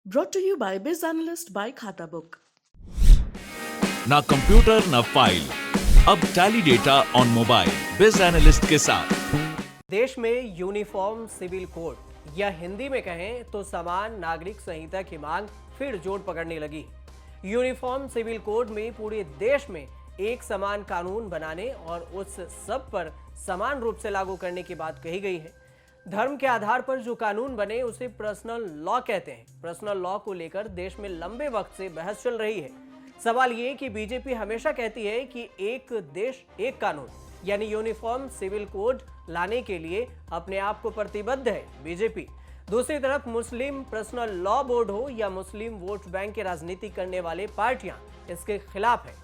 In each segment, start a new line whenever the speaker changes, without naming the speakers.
Brought to you by Biz Analyst by Khata Book.
ना computer ना file, अब tally data on mobile बिज analyst के साथ।
देश में यूनिफॉर्म सिविल कोड या हिंदी में कहें तो समान नागरिक संहिता की मांग फिर जोर पकड़ने लगी। यूनिफॉर्म सिविल कोड में पूरे देश में एक समान कानून बनाने और उस सब पर समान रूप से लागू करने की बात कही गई है। धर्म के आधार पर जो कानून बने उसे पर्सनल लॉ कहते हैं। पर्सनल लॉ को लेकर देश में लंबे वक्त से बहस चल रही है। सवाल ये कि बीजेपी हमेशा कहती है कि एक देश एक कानून यानी यूनिफॉर्म सिविल कोड लाने के लिए अपने आप को प्रतिबद्ध है बीजेपी। दूसरी तरफ मुस्लिम पर्सनल लॉ बोर्ड हो या मुस्लिम वोट बैंक की राजनीति करने वाले पार्टियां इसके खिलाफ है।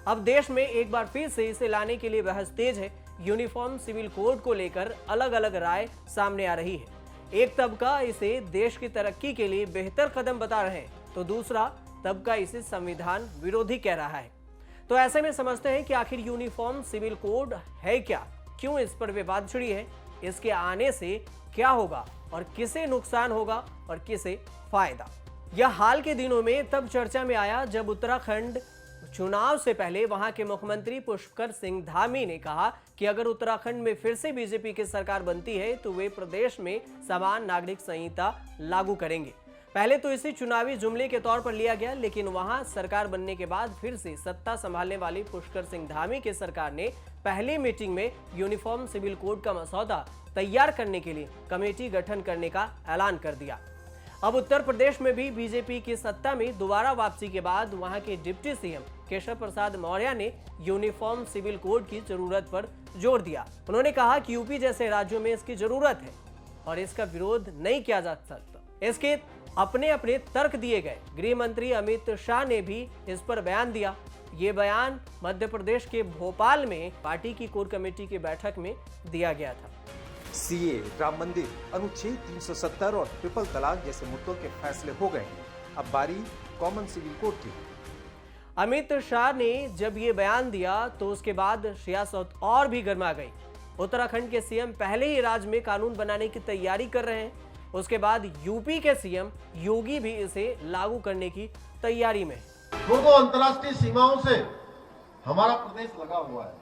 अब देश में एक बार फिर से इसे लाने के लिए बहस तेज है। यूनिफॉर्म सिविल कोड को लेकर अलग अलग राय सामने आ रही है। एक तबका इसे देश की तरक्की के लिए बेहतर कदम बता रहे हैं तो दूसरा तबका इसे संविधान विरोधी कह रहा है। तो ऐसे में समझते हैं कि आखिर यूनिफॉर्म सिविल कोड है क्या, क्यों इस पर विवाद छिड़ी है, इसके आने से क्या होगा और किसे नुकसान होगा और किसे फायदा। यह हाल के दिनों में तब चर्चा में आया जब उत्तराखंड चुनाव से पहले वहां के मुख्यमंत्री पुष्कर सिंह धामी ने कहा कि अगर उत्तराखंड में फिर से बीजेपी की सरकार बनती है तो वे प्रदेश में समान नागरिक संहिता लागू करेंगे। पहले तो इसे चुनावी जुमले के तौर पर लिया गया, लेकिन वहां सरकार बनने के बाद फिर से सत्ता संभालने वाली पुष्कर सिंह धामी की सरकार ने पहली मीटिंग में यूनिफॉर्म सिविल कोड का मसौदा तैयार करने के लिए कमेटी गठन करने का ऐलान कर दिया। अब उत्तर प्रदेश में भी बीजेपी की सत्ता में दोबारा वापसी के बाद वहां के डिप्टी सीएम केशव प्रसाद मौर्य ने यूनिफॉर्म सिविल कोड की जरूरत पर जोर दिया। उन्होंने कहा कि यूपी जैसे राज्यों में इसकी जरूरत है और इसका विरोध नहीं किया जा सकता। इसके अपने अपने तर्क दिए गए। गृह मंत्री अमित शाह ने भी इस पर बयान दिया। ये बयान मध्य प्रदेश के भोपाल में पार्टी की कोर कमेटी की बैठक में दिया गया था।
सीए, राम मंदिर, अनुच्छेद 370 और ट्रिपल तलाक जैसे मुद्दों के फैसले हो गए हैं। अब बारी कॉमन सिविल कोड की।
अमित शाह ने जब ये बयान दिया तो उसके बाद सियासत और भी गर्मा गई। उत्तराखंड के सीएम पहले ही राज्य में कानून बनाने की तैयारी कर रहे हैं। उसके बाद यूपी के सीएम योगी भी इसे लागू करने की तैयारी में है।
दो अंतर्राष्ट्रीय सीमाओं से हमारा प्रदेश लगा हुआ है।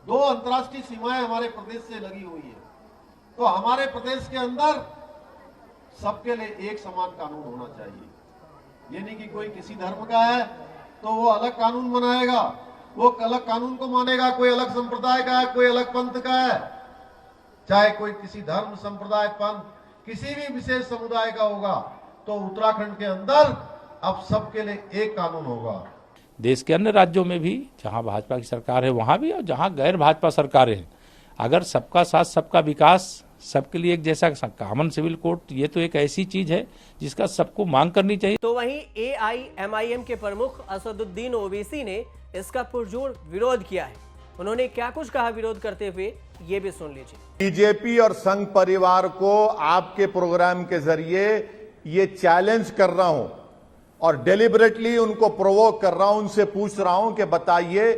दो अंतर्राष्ट्रीय सीमाएं हमारे प्रदेश से लगी हुई है, तो हमारे प्रदेश के अंदर सबके लिए एक समान कानून होना चाहिए। ये नहीं कि कोई किसी धर्म का है तो वो अलग कानून बनाएगा, वो अलग कानून को मानेगा, कोई अलग संप्रदाय का है, कोई अलग पंथ का है, चाहे कोई किसी धर्म, संप्रदाय, पंथ, किसी भी विशेष समुदाय का होगा, तो उत्तराखंड के अंदर अब सबके लिए एक कानून होगा।
देश के अन्य राज्यों में भी जहां भाजपा की सरकार है वहां भी, और जहां गैर भाजपा सरकारें हैं, अगर सबका साथ सबका विकास, सबके लिए एक जैसा कॉमन सिविल कोड, ये तो एक ऐसी चीज है जिसका सबको मांग करनी चाहिए।
तो वहीं AIMIM के प्रमुख असदुद्दीन ओवैसी ने इसका पुरजोर विरोध किया है। उन्होंने क्या कुछ कहा विरोध करते हुए, ये भी सुन लीजिए।
बीजेपी और संघ परिवार को आपके प्रोग्राम के जरिए ये चैलेंज कर रहा हूं और डेलिबरेटली उनको प्रोवोक कर रहा हूं, उनसे पूछ रहा हूं कि बताइए,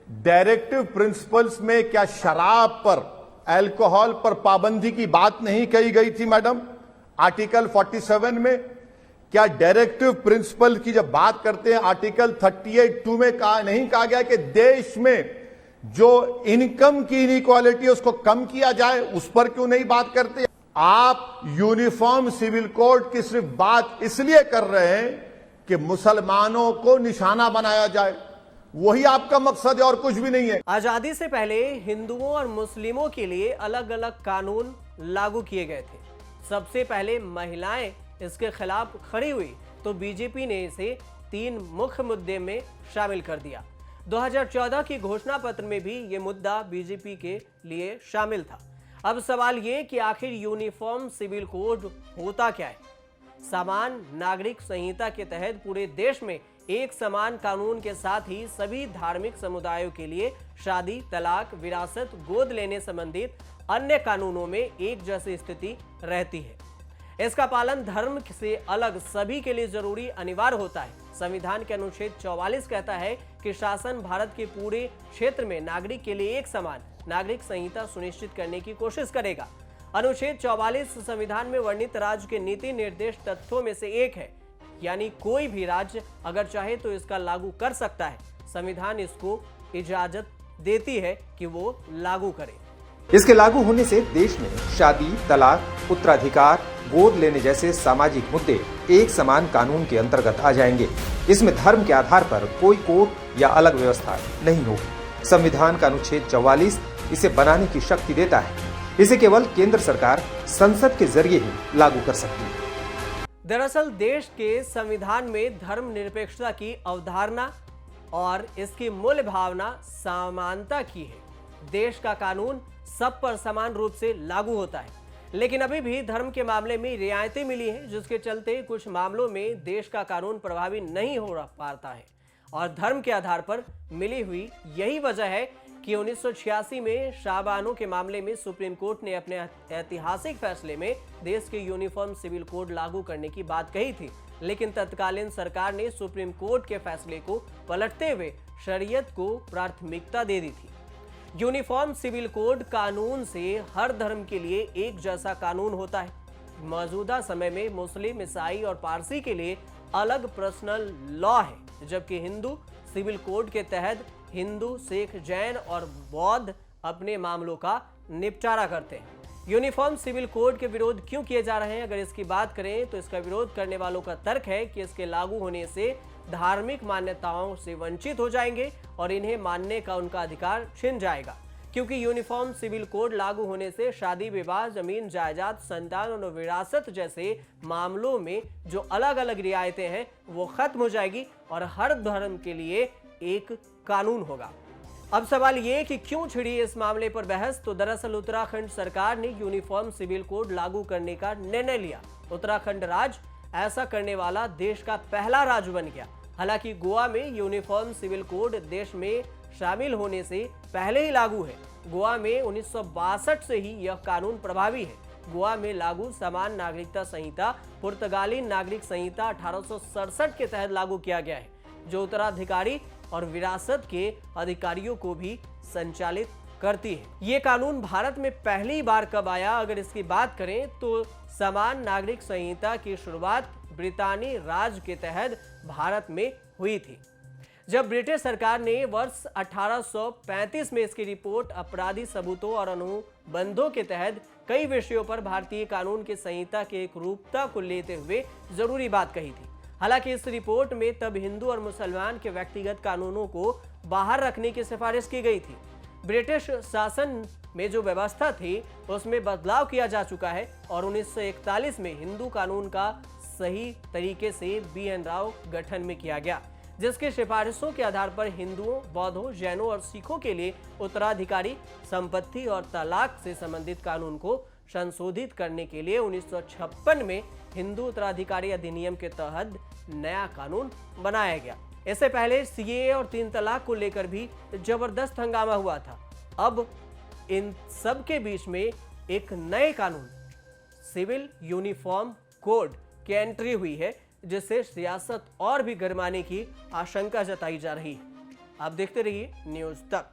डायरेक्टिव प्रिंसिपल्स में क्या शराब पर, अल्कोहल पर पाबंदी की बात नहीं कही गई थी मैडम? आर्टिकल 47 में क्या डायरेक्टिव प्रिंसिपल की जब बात करते हैं आर्टिकल 38(2) में नहीं कहा गया कि देश में जो इनकम की इनइक्वालिटी है उसको कम किया जाए? उस पर क्यों नहीं बात करते? आप यूनिफॉर्म सिविल कोड की सिर्फ बात इसलिए कर रहे हैं कि मुसलमानों को निशाना बनाया जाए, वही आपका मकसद है और कुछ भी नहीं है।
आजादी से पहले हिंदुओं और मुस्लिमों के लिए अलग अलग कानून लागू किए गए थे। सबसे पहले महिलाएं इसके खिलाफ खड़ी हुई तो बीजेपी ने इसे 3 मुख्य मुद्दे में शामिल कर दिया। 2014 की घोषणा पत्र में भी ये मुद्दा बीजेपी के लिए शामिल था। अब सवाल ये कि आखिर यूनिफॉर्म सिविल कोड होता क्या है? समान नागरिक संहिता के तहत पूरे देश में एक समान कानून के साथ ही सभी धार्मिक समुदायों के लिए शादी, तलाक, विरासत, गोद लेने संबंधित अन्य कानूनों में एक जैसी स्थिति रहती है। इसका पालन धर्म से अलग सभी के लिए जरूरी अनिवार्य होता है। संविधान के अनुच्छेद 44 कहता है कि शासन भारत के पूरे क्षेत्र में नागरिक के लिए एक समान नागरिक संहिता सुनिश्चित करने की कोशिश करेगा। अनुच्छेद 44 संविधान में वर्णित राज्य के नीति निर्देश तथ्यों में से एक है। यानी कोई भी राज्य अगर चाहे तो इसका लागू कर सकता है। संविधान इसको इजाजत देती है कि वो लागू करे।
इसके लागू होने से देश में शादी, तलाक, उत्तराधिकार, गोद लेने जैसे सामाजिक मुद्दे एक समान कानून के अंतर्गत आ जाएंगे। इसमें धर्म के आधार पर कोई कोड या अलग व्यवस्था नहीं होगी। संविधान का अनुच्छेद 44 इसे बनाने की शक्ति देता है। इसे केवल केंद्र सरकार संसद के जरिए ही लागू कर सकती है।
दरअसल देश के संविधान में धर्मनिरपेक्षता की अवधारणा और इसकी मूल भावना समानता की है। देश का कानून सब पर समान रूप से लागू होता है, लेकिन अभी भी धर्म के मामले में रियायतें मिली हैं, जिसके चलते कुछ मामलों में देश का कानून प्रभावी नहीं हो पाता है। और धर्म के आधार पर मिली हुई यही वजह है कि 1986 में शाहबानों के मामले में सुप्रीम कोर्ट ने अपने ऐतिहासिक फैसले में देश के यूनिफॉर्म सिविल कोड लागू करने की बात कही थी, लेकिन तत्कालीन सरकार ने सुप्रीम कोर्ट के फैसले को पलटते हुए शरीयत को प्राथमिकता दे दी थी। यूनिफॉर्म सिविल कोड कानून से हर धर्म के लिए एक जैसा कानून होता है। मौजूदा समय में मुस्लिम, ईसाई और पारसी के लिए अलग पर्सनल लॉ है, जबकि हिंदू सिविल कोड के तहत हिंदू, सिख, जैन और बौद्ध अपने मामलों का निपटारा करते हैं। यूनिफॉर्म सिविल कोड के विरोध क्यों किए जा रहे हैं, अगर इसकी बात करें तो इसका विरोध करने वालों का तर्क है कि इसके लागू होने से धार्मिक मान्यताओं से वंचित हो जाएंगे और इन्हें मानने का उनका अधिकार छिन जाएगा, क्योंकि यूनिफॉर्म सिविल कोड लागू होने से शादी, विवाह, जमीन जायदाद, संतान और विरासत जैसे मामलों में जो अलग अलग रियायतें हैं वो खत्म हो जाएगी और हर धर्म के लिए एक कानून होगा। अब सवाल ये कि क्यों छिड़ी इस मामले पर बहस, तो दरअसल उत्तराखंड सरकार ने यूनिफॉर्म सिविल कोड लागू करने का निर्णय लिया। उत्तराखंड राज्य ऐसा करने वाला देश का पहला राज्य बन गया। हालांकि गोवा में यूनिफॉर्म सिविल कोड देश में शामिल होने से पहले ही लागू है। गोवा में 1962 से ही यह कानून प्रभावी है। गोवा में लागू समान नागरिकता संहिता पुर्तगाली नागरिक संहिता 1867 के तहत लागू किया गया है, जो उत्तराधिकारी और विरासत के अधिकारियों को भी संचालित करती है। ये कानून भारत में पहली बार कब आया, अगर इसकी बात करें तो समान नागरिक संहिता की शुरुआत ब्रितानी राज के तहत भारत में हुई थी, जब ब्रिटिश सरकार ने वर्ष 1835 में इसकी रिपोर्ट अपराधी सबूतों और अनुबंधों के तहत कई विषयों पर भारतीय कानून की संहिता के एक रूपता को लेते हुए जरूरी बात कही थी। हालांकि इस रिपोर्ट में तब हिंदू और मुसलमान के व्यक्तिगत कानूनों को बाहर रखने की सिफारिश की गई थी। ब्रिटिश शासन में जो व्यवस्था थी उसमें बदलाव किया जा चुका है और 1941 में हिंदू कानून का सही तरीके से BN राव गठन में किया गया, जिसके सिफारिशों के आधार पर हिंदुओं, बौद्धों, जैनों और सिखों के लिए उत्तराधिकारी, संपत्ति और तलाक से संबंधित कानून को संशोधित करने के लिए 1956 में हिंदू उत्तराधिकारी अधिनियम के तहत नया कानून बनाया गया। इससे पहले CAA और 3 तलाक को लेकर भी जबरदस्त हंगामा हुआ था। अब इन सब के बीच में एक नए कानून सिविल यूनिफॉर्म कोड की एंट्री हुई है, जिससे सियासत और भी गरमाने की आशंका जताई जा रही है। आप देखते रहिए न्यूज़ तक।